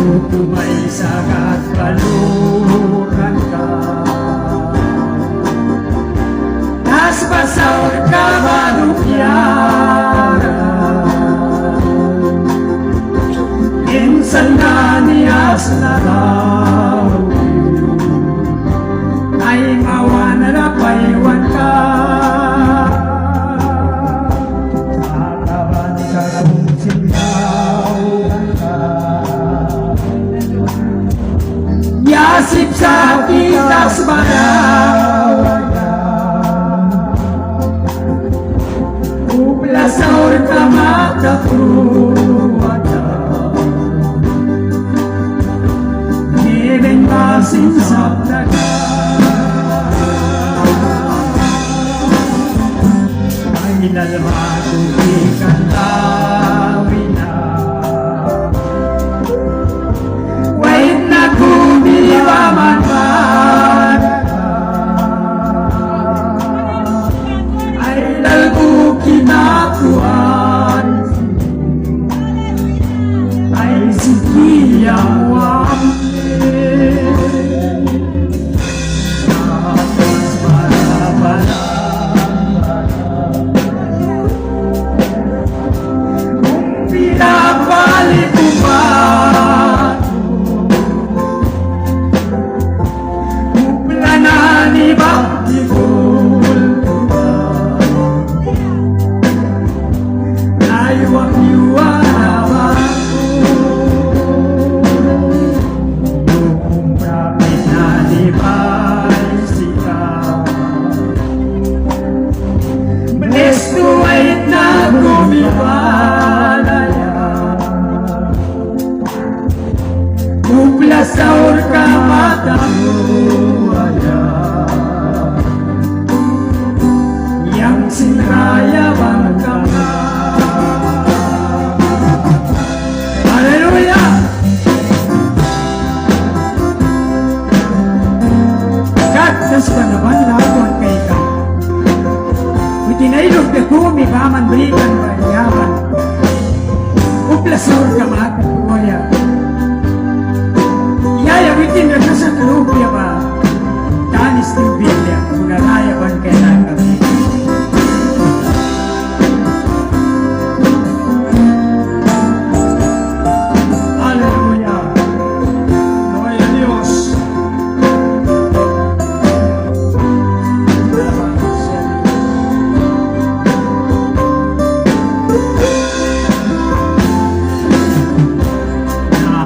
Tumay sagat paluran ka, tas basaur ka manupiara, insan na niyas na daw, ay awan na paiwan ka. Ataban ka kung sinawan ka, yasip sa pitas barawaga, uplasaur ka matapruwata, nileng masin sa daga, ay inalmago ikan tawin na, wait na kumiwa man maraga, ay lalgo kinakuan, ay sikiya wamle, tapos marabala, kung pinabalik mo ba ni bakti kultura, naiwak-iwarawan ko, kung kapit na di ba'y sikaw, bless to wait na gumiwalaya, kuplasaur ka matamu,